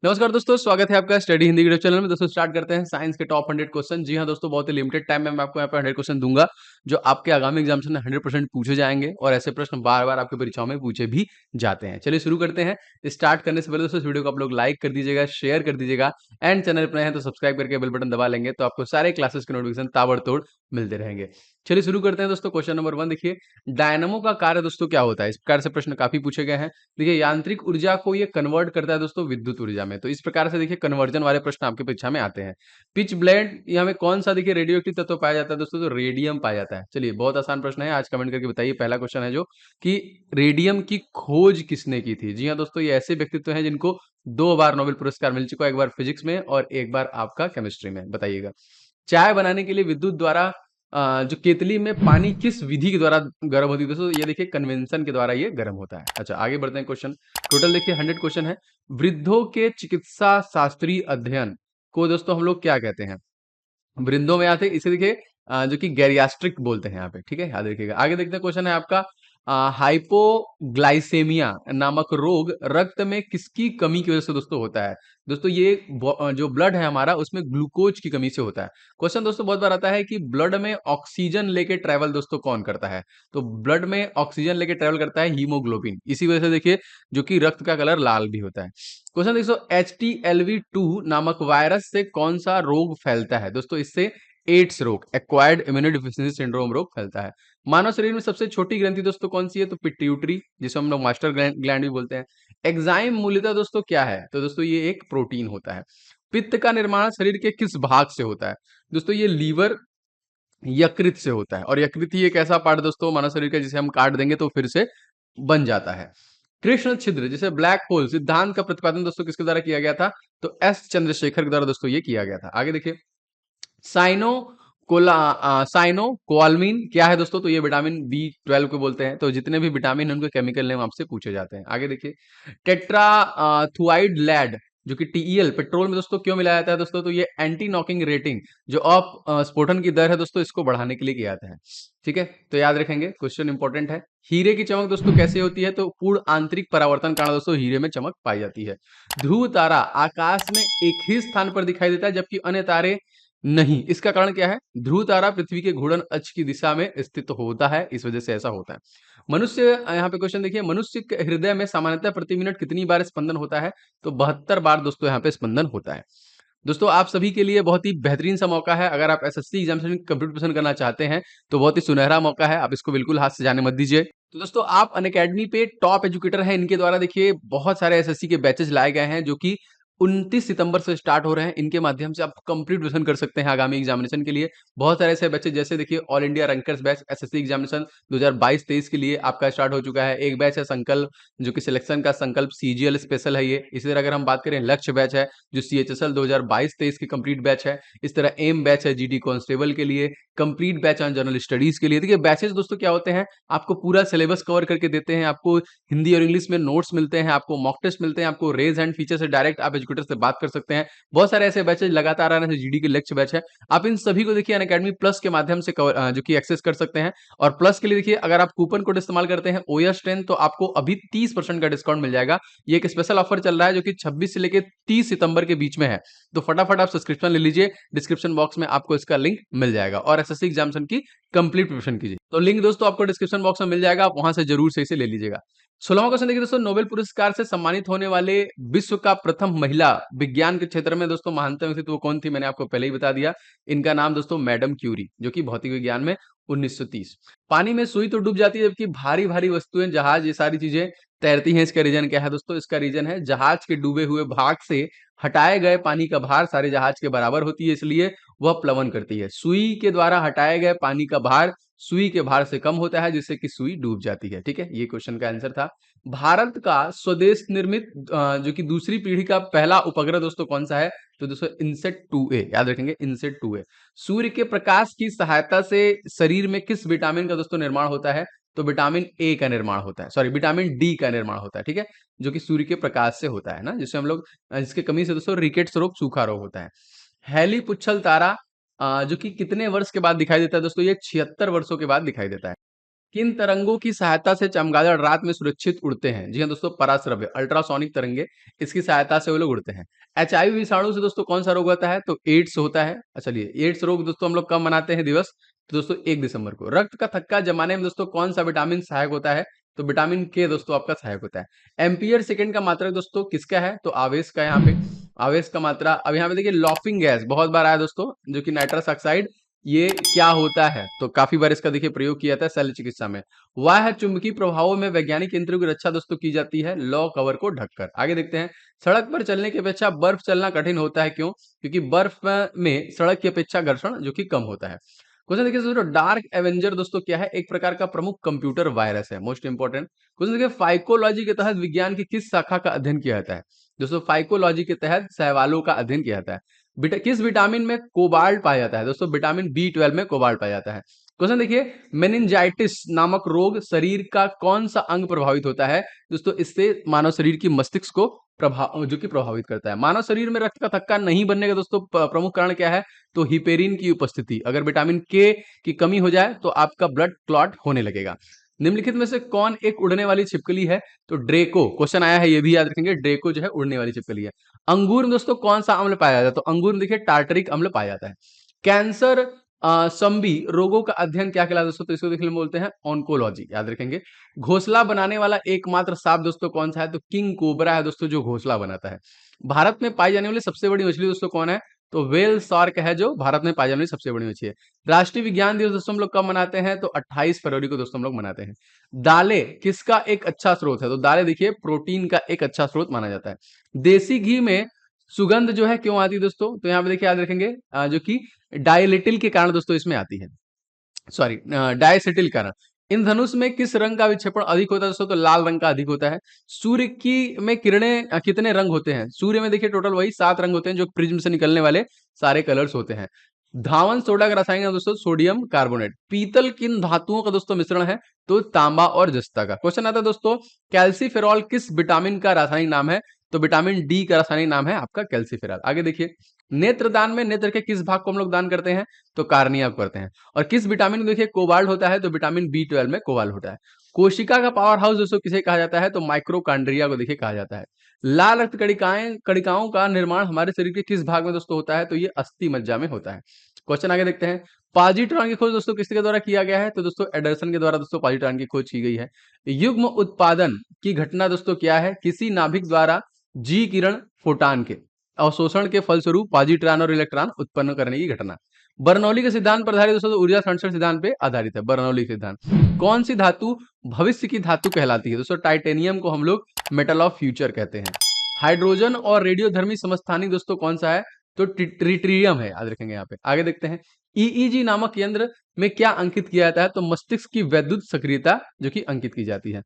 नमस्कार दोस्तों, स्वागत है आपका स्टडी हिंदी यूट्यूब चैनल में। दोस्तों स्टार्ट करते हैं साइंस के टॉप 100 क्वेश्चन। जी हाँ दोस्तों, बहुत ही लिमिटेड टाइम में मैं आपको यहाँ पे 100 क्वेश्चन दूंगा जो आपके आगामी एग्जामिनेशन में 100% पूछे जाएंगे और ऐसे प्रश्न बार बार आपकी परीक्षाओं में पूछे भी जाते हैं। चलिए शुरू करते हैं। स्टार्ट करने से पहले दोस्तों इस वीडियो को आप लोग लाइक कर दीजिएगा, शेयर कर दीजिएगा एंड चैनल पर नए हैं तो सब्सक्राइब करके बेल बटन दबा लेंगे तो आपको सारे क्लासेस के नोटिफिकेशन ताबड़तोड़ मिलते रहेंगे। चलिए शुरू करते हैं दोस्तों। क्वेश्चन नंबर 1 देखिए, डायनामो का कार्य दोस्तों क्या होता है? इस प्रकार से प्रश्न काफी पूछे गए हैं। देखिए, यांत्रिक ऊर्जा को ये कन्वर्ट करता है दोस्तों विद्युत ऊर्जा में। तो इस प्रकार से देखिए कन्वर्जन वाले प्रश्न आपके परीक्षा में आते हैं। पिच ब्लेंड ये हमें कौन सा देखिए रेडियो एक्टिव तत्व पाया जाता है दोस्तों? तो रेडियम पाया जाता है। चलिए बहुत आसान प्रश्न है, आज कमेंट करके बताइए। पहला क्वेश्चन है जो कि रेडियम की खोज किसने की थी? जी हाँ दोस्तों, ये ऐसे व्यक्तित्व हैं जिनको 2 बार नोबेल पुरस्कार मिल चुका है, एक बार फिजिक्स में और एक बार आपका केमिस्ट्री में। बताइएगा। चाय बनाने के लिए विद्युत द्वारा जो केतली में पानी किस विधि के द्वारा गर्म होती है दोस्तों? ये देखिए कन्वेंशन के द्वारा ये गर्म होता है। अच्छा आगे बढ़ते हैं। क्वेश्चन टोटल देखिए 100 क्वेश्चन है। वृद्धों के चिकित्सा शास्त्रीय अध्ययन को दोस्तों हम लोग क्या कहते हैं? वृंदों में आते इसे देखिए जो कि गैरियास्ट्रिक बोलते हैं यहाँ पे, ठीक है, याद रखिएगा। आगे देखते हैं। क्वेश्चन है आपका हाइपोग्लाइसेमिया नामक रोग रक्त में किसकी कमी की वजह से दोस्तों होता है? दोस्तों ये जो ब्लड है हमारा उसमें ग्लूकोज की कमी से होता है। क्वेश्चन दोस्तों बहुत बार आता है कि ब्लड में ऑक्सीजन लेके ट्रेवल दोस्तों कौन करता है? तो ब्लड में ऑक्सीजन लेके ट्रेवल करता है हीमोग्लोबिन। इसी वजह से देखिए जो कि रक्त का कलर लाल भी होता है। क्वेश्चन देखो, HTLV-2 नामक वायरस से कौन सा रोग फैलता है? दोस्तों इससे एड्स रोग, एक्वायर्ड इम्यूनोडेफिशिएंसी सिंड्रोम रोग फैलता है। मानव शरीर में सबसे छोटी ग्रंथि दोस्तों कौन सी है? तो पिट्यूटरी, जिसे हम लोग मास्टर ग्लैंड भी बोलते हैं। एग्जाइम मूलतः दोस्तों क्या है? तो दोस्तों ये एक प्रोटीन होता है। पित्त का निर्माण शरीर के किस भाग से होता है? दोस्तों ये लीवर यकृत से होता है और यकृत ही एक ऐसा पार्ट दोस्तों मानव शरीर का जिसे हम काट देंगे तो फिर से बन जाता है। कृष्ण छिद्र जिसे ब्लैक होल सिद्धांत का प्रतिपादन दोस्तों किसके द्वारा किया गया था? तो एस चंद्रशेखर के द्वारा दोस्तों ये किया गया था। आगे देखिए, साइनो साइनो कोआलमीन क्या है दोस्तों? तो ये विटामिन B12 को बोलते हैं। तो जितने भी विटामिन हैं उनके केमिकल नेम आपसे पूछे जाते हैं। आगे देखिए, टेट्रा थुआइड लैड जो कि TEL पेट्रोल में दोस्तों क्यों मिलाया जाता है दोस्तों? तो ये एंटी नॉकिंग रेटिंग जो स्फोटन की दर है दोस्तों इसको बढ़ाने के लिए किया जाता है। ठीक है, तो याद रखेंगे, क्वेश्चन इंपॉर्टेंट है। हीरे की चमक दोस्तों कैसे होती है? तो पूर्ण आंतरिक परावर्तन कारण दोस्तों हीरे में चमक पाई जाती है। ध्रुव तारा आकाश में एक ही स्थान पर दिखाई देता है जबकि अन्य तारे नहीं। इसका कारण क्या है? ध्रुव तारा पृथ्वी के घूर्णन अक्ष की दिशा में स्थित होता है, इस वजह से ऐसा होता है। मनुष्य यहाँ पे क्वेश्चन देखिए, मनुष्य के हृदय में सामान्यतः प्रति मिनट कितनी बार स्पंदन होता है? तो 72 बार दोस्तों यहाँ पे स्पंदन होता है। दोस्तों आप सभी के लिए बहुत ही बेहतरीन सा मौका है। अगर आप SSC एग्जामिनेशन कंप्लीट प्रिपरेशन करना चाहते हैं तो बहुत ही सुनहरा मौका है, आप इसको बिल्कुल हाथ से जाने मत दीजिए। तो दोस्तों आप अनअकैडमी पे टॉप एजुकेटर हैं, इनके द्वारा देखिए बहुत सारे SSC के बैचेस लाए गए हैं जो कि 29 सितंबर से स्टार्ट हो रहे हैं। इनके माध्यम से आप कंप्लीट प्रिपरेशन कर सकते हैं आगामी एग्जामिनेशन के लिए। बहुत सारे ऐसे बैचेस जैसे देखिए all India rankers batch SSC examination 2022-23 के लिए आपका स्टार्ट हो चुका है। एक बैच है संकल्प जो कि सिलेक्शन का संकल्प CGL स्पेशल है ये। इसी तरह अगर हम बात करें लक्ष्य बैच है जो CHSL 2022-23 की कंप्लीट बैच है। इस तरह एम बैच है GD कांस्टेबल के लिए, complete batch on general studies के लिए। देखिए बैचेस दोस्तों क्या होते हैं, आपको पूरा सिलेबस कवर करके देते हैं, आपको हिंदी और इंग्लिश में नोट्स मिलते हैं, आपको मॉक टेस्ट मिलते हैं, आपको रेज हैंड फीचर से डायरेक्ट आप एजुकेटर से बात कर सकते हैं। बहुत सारे ऐसे बैचेस लगातार आ रहे हैं। GD के लक्ष्य बैच है, आप इन सभी को देखिए अनअकैडमी प्लस के माध्यम से जो कि एक्सेस कर सकते हैं। और प्लस के लिए देखिए अगर आप कूपन कोड इस्तेमाल करते हैं OS10 तो आपको अभी 30% का डिस्काउंट मिल जाएगा। ये एक स्पेशल ऑफर चल रहा है जो कि 26 से लेकर 30 सितंबर के बीच में है। तो फटाफट आप सब्सक्रिप्शन ले लीजिए, डिस्क्रिप्शन बॉक्स में आपको इसका लिंक मिल जाएगा और SSC एग्जामिनेशन की कंप्लीट प्रिपरेशन कीजिए। तो लिंक दोस्तों आपको डिस्क्रिप्शन बॉक्स में मिल जाएगा, आप वहां से जरूर से इसे ले लीजिएगा। 16वां क्वेश्चन देखिए दोस्तों, नोबेल पुरस्कार से सम्मानित होने वाले विश्व का प्रथम महिला विज्ञान के क्षेत्र में दोस्तों महानतम व्यक्तित्व कौन थी? मैंने आपको पहले ही बता दिया, इनका नाम दोस्तों मैडम क्यूरी जो कि भौतिक विज्ञान में 1930। पानी में सुई तो डूब जाती है जबकि भारी भारी वस्तुएं जहाज ये सारी चीजें तैरती हैं। इसका रीजन क्या है दोस्तों? इसका रीजन है जहाज के डूबे हुए भाग से हटाए गए पानी का भार सारे जहाज के बराबर होती है, इसलिए वह प्लवन करती है। सुई के द्वारा हटाए गए पानी का भार सुई के भार से कम होता है जिससे कि सुई डूब जाती है। ठीक है, ये क्वेश्चन का आंसर था। भारत का स्वदेश निर्मित जो कि दूसरी पीढ़ी का पहला उपग्रह दोस्तों कौन सा है? तो दोस्तों इनसेट 2A, याद रखेंगे इनसेट 2A। सूर्य के प्रकाश की सहायता से शरीर में किस विटामिन का दोस्तों निर्माण होता है? तो विटामिन A का निर्माण होता है, सॉरी विटामिन D का निर्माण होता है। ठीक है, जो कि सूर्य के प्रकाश से होता है ना, जिससे हम लोग जिसकी कमी से दोस्तों रिकेट्स रोग, सूखा रोग होता है। हैली पुच्छल तारा जो कि कितने वर्ष के बाद दिखाई देता है दोस्तों? ये 76 वर्षों के बाद दिखाई देता है। किन तरंगों की सहायता से चमगादड़ रात में सुरक्षित उड़ते हैं? जी हाँ दोस्तों, पराश्रव्य अल्ट्रासोनिक तरंगे, इसकी सहायता से वो लोग उड़ते हैं। एचआईवी विषाणु से दोस्तों कौन सा रोग होता है? तो एड्स होता है। चलिए, एड्स रोग दोस्तों हम लोग कब मनाते हैं दिवस? तो दोस्तों 1 दिसंबर को। रक्त का थक्का जमाने में दोस्तों कौन सा विटामिन सहायक होता है? तो विटामिन के दोस्तों आपका सहायक होता है। एम्पियर सेकंड का मात्रक दोस्तों किसका है? तो आवेश का। यहाँ पे आवेश का मात्रा। अब यहाँ पे देखिए लॉफिंग गैस बहुत बार आया दोस्तों, जो कि नाइट्रस ऑक्साइड, ये क्या होता है? तो काफी बार इसका देखिए प्रयोग किया जाता है शल्य चिकित्सा में। वाह चुंबकीय प्रभावों में वैज्ञानिक यंत्रों की रक्षा दोस्तों की जाती है लॉ कवर को ढककर। आगे देखते हैं, सड़क पर चलने की अपेक्षा बर्फ चलना कठिन होता है, क्यों? क्योंकि बर्फ में सड़क की अपेक्षा घर्षण जो कि कम होता है। क्वेश्चन देखिए दोस्तों, डार्क एवेंजर दोस्तों क्या है? एक प्रकार का प्रमुख कंप्यूटर वायरस है, मोस्ट इंपोर्टेंट। क्वेश्चन देखिए, फाइकोलॉजी के तहत विज्ञान की किस शाखा का अध्ययन किया जाता है? दोस्तों फाइकोलॉजी के तहत शैवालों का अध्ययन किया जाता है। किस विटामिन में कोबाल्ट पाया जाता है? दोस्तों विटामिन B12 में कोबाल्ट पाया जाता है। क्वेश्चन देखिए, मेनिंजाइटिस नामक रोग शरीर का कौन सा अंग प्रभावित होता है? दोस्तों इससे मानव शरीर की मस्तिष्क को जो कि प्रभावित करता है। मानव शरीर में रक्त का थक्का नहीं बनने का दोस्तों प्रमुख कारण क्या है? तो हिपेरिन की उपस्थिति। अगर विटामिन के की कमी हो जाए तो आपका ब्लड क्लॉट होने लगेगा। निम्नलिखित में से कौन एक उड़ने वाली छिपकली है? तो ड्रेको। क्वेश्चन आया है, ये भी याद रखेंगे, ड्रेको जो है उड़ने वाली छिपकली है। अंगूर में दोस्तों कौन सा अम्ल पाया जाता है? तो अंगूर में देखिए टार्टरिक अम्ल पाया जाता है। कैंसर संबी रोगों का अध्ययन क्या कहलाता है दोस्तों? तो इसको देखने में बोलते हैं ऑन्कोलॉजी, याद रखेंगे। घोंसला बनाने वाला एकमात्र सांप दोस्तों कौन सा है? तो किंग कोबरा है दोस्तों, जो घोंसला बनाता है। भारत में पाई जाने वाली सबसे बड़ी मछली दोस्तों कौन है? तो व्हेल शार्क है, जो भारत में पाई जाने वाली सबसे बड़ी मछली है। राष्ट्रीय विज्ञान दिवस दोस्तों हम लोग कब मनाते हैं? तो 28 फरवरी को दोस्तों हम लोग मनाते हैं। दालें किसका एक अच्छा स्रोत है? तो दालें देखिए प्रोटीन का एक अच्छा स्रोत माना जाता है। देसी घी में सुगंध जो है क्यों आती है दोस्तों? तो यहाँ पे देखिए याद रखेंगे, जो कि डायलिटिल के कारण दोस्तों इसमें आती है। सॉरी, डायसिटिल कारण। इंद्रधनुष में किस रंग का विक्षेपण अधिक होता है दोस्तों? तो लाल रंग का अधिक होता है। सूर्य की में किरणें कितने रंग होते हैं? सूर्य में देखिए टोटल वही 7 रंग होते हैं, जो प्रिज्म से निकलने वाले सारे कलर्स होते हैं। धावन सोडा का रासायनिक नाम दोस्तों सोडियम कार्बोनेट। पीतल किन धातुओं का दोस्तों मिश्रण है? तो तांबा और जस्ता का। क्वेश्चन आता है दोस्तों, कैल्सीफेरॉल किस विटामिन का रासायनिक नाम है? तो विटामिन डी का रासायनिक नाम है आपका कैल्सीफेरॉल। आगे देखिए, नेत्रदान में नेत्र के किस भाग को हम लोग दान करते हैं? तो कार्निया को करते हैं। और किस विटामिन में देखिए कोबाल्ट होता है? तो विटामिन B12 में कोबाल्ट होता है। कोशिका का पावर हाउस दोस्तों किसे कहा जाता है? तो माइक्रोकांड्रिया को देखिए कहा जाता है। लाल रक्त कणिकाओं का निर्माण हमारे शरीर के किस भाग में दोस्तों होता है? तो ये अस्थि मज्जा में होता है। क्वेश्चन आगे देखते हैं, पॉजिट्रॉन की खोज दोस्तों किसके द्वारा किया गया है? तो दोस्तों एंडरसन के द्वारा दोस्तों पॉजिट्रॉन की खोज की गई है। युग्म उत्पादन की घटना दोस्तों क्या है? किसी नाभिक द्वारा जी किरण फोटान के अवशोषण के फलस्वरूप पॉजिट्रॉन और इलेक्ट्रॉन उत्पन्न करने की घटना। बर्नौली के सिद्धांत पर आधारित दोस्तों तो ऊर्जा संरक्षण सिद्धांत पे आधारित है, बर्नौली सिद्धांत। कौन सी धातु भविष्य की धातु कहलाती है? दोस्तों टाइटेनियम को हम लोग मेटल ऑफ फ्यूचर कहते हैं। हाइड्रोजन और रेडियोधर्मी समस्थानिक दोस्तों कौन सा है? तो ट्रिटियम है, याद रखेंगे यहाँ पे। आगे देखते हैं, ईईजी नामक यंत्र में क्या अंकित किया जाता है? तो मस्तिष्क की वैद्युत सक्रियता जो कि अंकित की जाती है।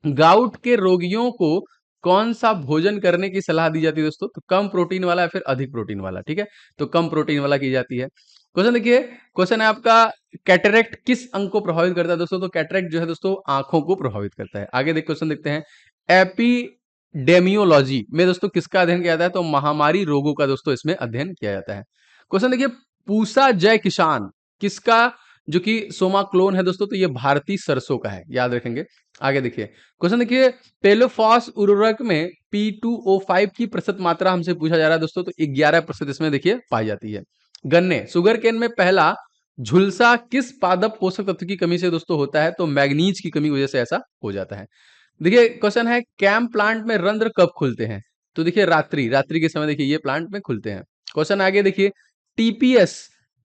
गाउट के रोगियों को कौन सा भोजन करने की सलाह दी जाती है दोस्तों? तो कम प्रोटीन वाला या फिर अधिक प्रोटीन वाला, ठीक है? तो कम प्रोटीन वाला की जाती है। क्वेश्चन देखिए, क्वेश्चन है आपका, कैटरेक्ट किस अंग को प्रभावित करता है दोस्तों? तो कैटरेक्ट जो है दोस्तों आंखों को प्रभावित करता है। आगे देख क्वेश्चन देखते हैं, एपिडेमियोलॉजी में दोस्तों किसका अध्ययन किया जाता है? तो महामारी रोगों का दोस्तों इसमें अध्ययन किया जाता है। क्वेश्चन देखिए, पूसा जय किसान किसका जो कि सोमा क्लोन है दोस्तों? तो ये भारतीय सरसों का है, याद रखेंगे। आगे देखिए, क्वेश्चन देखिए, टेलोफॉस उर्वरक में P2O5 की प्रतिशत मात्रा हमसे पूछा जा रहा है दोस्तों, तो 11% इसमें देखिए पाई जाती है। गन्ने सुगर केन में पहला झुलसा किस पादप पोषक तत्व की कमी से दोस्तों होता है? तो मैग्नीज की कमी की वजह से ऐसा हो जाता है। देखिए क्वेश्चन है, कैम प्लांट में रंध्र कब खुलते हैं? तो देखिए रात्रि रात्रि के समय देखिए ये प्लांट में खुलते हैं। क्वेश्चन आगे देखिए, टीपीएस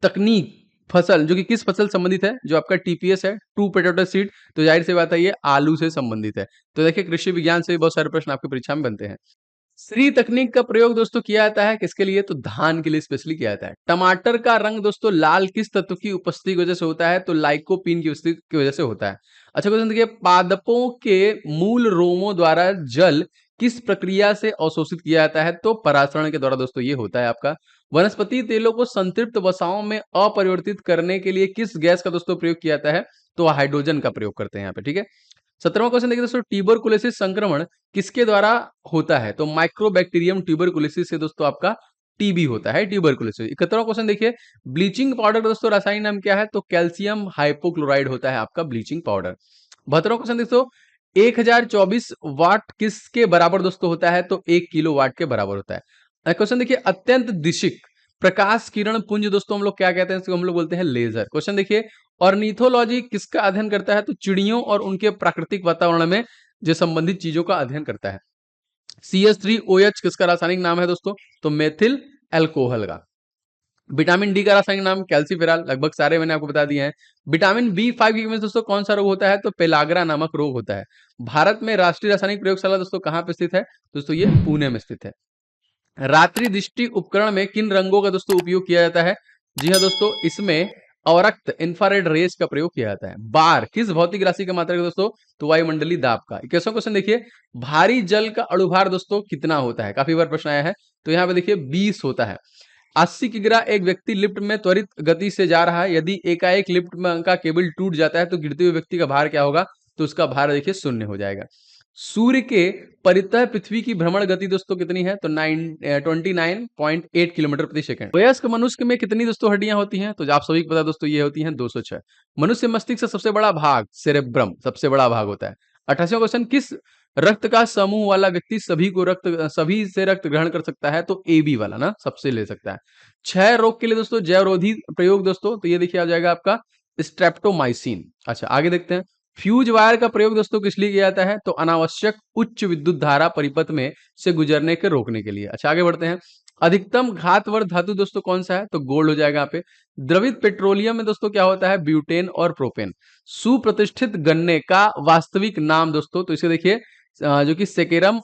तकनीक फसल जो कि किस फसल संबंधित है? जो आपका टीपीएस है, टू पोटैटो सीड, तो जाहिर सी बात है ये आलू से संबंधित है। तो देखिए कृषि विज्ञान से भी बहुत सारे प्रश्न आपकी परीक्षा में बनते हैं। श्री तकनीक का प्रयोग दोस्तों किया जाता है किसके लिए? तो धान के लिए स्पेशली किया जाता है। टमाटर का रंग दोस्तों लाल किस तत्व की उपस्थिति की वजह से होता है? तो लाइकोपीन की उपस्थिति की वजह से होता है। अच्छा क्वेश्चन देखिए, पादपों के मूल रोमों द्वारा जल किस प्रक्रिया से अवशोषित किया जाता है? तो परासरण के द्वारा दोस्तों ये होता है आपका। वनस्पति तेलों को संतृप्त वसाओं में अपरिवर्तित करने के लिए किस गैस का दोस्तों प्रयोग किया जाता है? तो हाइड्रोजन का प्रयोग करते हैं यहाँ पे, ठीक है। 17वां क्वेश्चन देखिए दोस्तों, ट्यूबरकुलोसिस संक्रमण किसके द्वारा होता है? तो माइक्रोबैक्टीरियम ट्यूबरकुलोसिस से दोस्तों आपका टीबी होता है, ट्यूबरकुलोसिस। 71वां क्वेश्चन देखिए, ब्लीचिंग पाउडर का दोस्तों रासायनिक नाम क्या है? तो कैल्शियम हाइपोक्लोराइड होता है आपका ब्लीचिंग पाउडर। 72वां क्वेश्चन दोस्तों, 1024 वाट किसके बराबर दोस्तों होता है? तो 1 किलो वाट के बराबर होता है। क्वेश्चन देखिए, अत्यंत दिशिक प्रकाश किरण पुंज दोस्तों हम लोग क्या कहते हैं? इसको हम लोग बोलते हैं लेजर। क्वेश्चन देखिए, ऑर्निथोलॉजी किसका अध्ययन करता है? तो चिड़ियों और उनके प्राकृतिक वातावरण में जो संबंधित चीजों का अध्ययन करता है। CH3OH किसका रासायनिक नाम है दोस्तों? तो मेथिल एल्कोहल का। विटामिन डी का रासायनिक नाम कैल्सीफेरॉल, लगभग सारे मैंने आपको बता दिए हैं। विटामिन B5 की कमी से दोस्तों कौन सा रोग होता है? तो पेलाग्रा नामक रोग होता है। भारत में राष्ट्रीय रासायनिक प्रयोगशाला दोस्तों कहां पे स्थित है? दोस्तों ये पुणे में स्थित है। रात्रि दृष्टि उपकरण में किन रंगों का दोस्तों उपयोग किया जाता है? जी हाँ दोस्तों, इसमें अवरक्त इंफ्रारेड रेज का प्रयोग किया जाता है। बार किस भौतिक राशि का मात्रक है दोस्तों? तो वायुमंडलीय दाब का। 21वां क्वेश्चन देखिए, भारी जल का अणुभार दोस्तों कितना होता है? काफी बार प्रश्न आया है, तो यहाँ पे देखिए 20 होता है। 80 किग्रा एक व्यक्ति लिफ्ट में त्वरित गति से जा रहा है, यदि एकाएक लिफ्ट में का केबल टूट जाता है तो गिरते हुए व्यक्ति का भार क्या होगा? तो उसका भार देखिए 0 हो जाएगा। सूर्य के परितः पृथ्वी की भ्रमण गति दोस्तों कितनी है? तो 29.8 किलोमीटर प्रति सेकंड। वयस्क मनुष्य में कितनी दोस्तों हड्डियां होती हैं? तो आप सभी को पता दोस्तों ये होती हैं 206। मनुष्य मस्तिष्क का सबसे बड़ा भाग सेरेब्रम सबसे बड़ा भाग होता है। 88वां क्वेश्चन, किस रक्त का समूह वाला व्यक्ति सभी से रक्त ग्रहण कर सकता है? तो AB वाला ना, सबसे ले सकता है। क्षय रोग के लिए दोस्तों जैवरोधी प्रयोग दोस्तों, तो ये देखिए आ जाएगा आपका स्ट्रेप्टोमाइसिन। अच्छा आगे देखते हैं, फ्यूज वायर का प्रयोग दोस्तों किस लिए किया जाता है? तो अनावश्यक उच्च विद्युत धारा परिपथ में से गुजरने के रोकने के लिए। अच्छा आगे बढ़ते हैं, अधिकतम घातवर्ध धातु दोस्तों कौन सा है? तो गोल्ड हो जाएगा यहाँ पे। द्रवित पेट्रोलियम में दोस्तों क्या होता है? ब्यूटेन और प्रोपेन। सुप्रतिष्ठित गन्ने का वास्तविक नाम दोस्तों, तो इसे देखिए जो कि सेकेरम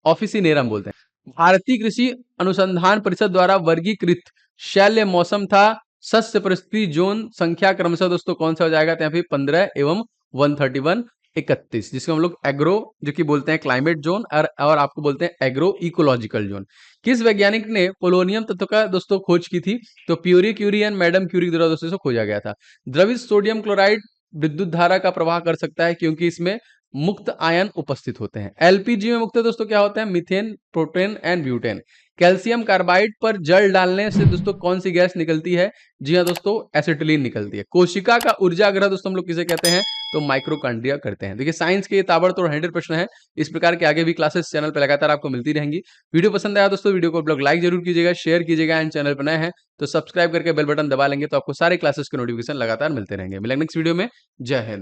ऑफिसिनेरम बोलते हैं। भारतीय कृषि अनुसंधान परिषद द्वारा वर्गीकृत शैल्य मौसम था सस्य परिस्थिति जोन संख्या क्रमशः दोस्तों कौन सा हो जाएगा? तो यहाँ पे 15 एवं 131 31, जिसको हम लोग एग्रो जो कि बोलते हैं क्लाइमेट जोन और आपको बोलते हैं एग्रो इकोलॉजिकल जोन। किस वैज्ञानिक ने पोलोनियम तत्व का दोस्तों खोज की थी? तो Pierre Curie and madam Curie द्वारा दोस्तों से खोजा गया था। द्रवित सोडियम क्लोराइड विद्युत धारा का प्रवाह कर सकता है क्योंकि इसमें मुक्त आयन उपस्थित होते हैं। एलपीजी में मुक्त दोस्तों क्या होता है? Methane, protein and butane. Calcium carbide पर जल डालने से दोस्तों कौन सी गैस निकलती है? जी हाँ दोस्तों, एसिटिलीन निकलती है। कोशिका का ऊर्जा ग्रह दोस्तों हम लोग किसे कहते हैं? तो माइक्रोकांड्रिया करते हैं। देखिए साइंस के ये ताबड़तोड़ 100 प्रश्न है। इस प्रकार के आगे भी क्लासेस चैनल पर लगातार आपको मिलती रहेंगी। वीडियो पसंद आया दोस्तों, वीडियो को आप लोग लाइक जरूर कीजिएगा, शेयर कीजिएगा एंड चैनल पर नए हैं तो सब्सक्राइब करके बेल बटन दबा लेंगे तो आपको सारे क्लासेस के नोटिफिकेशन लगातार मिलते रहेंगे। मिलेंगे नेक्स्ट वीडियो में। जय हिंद।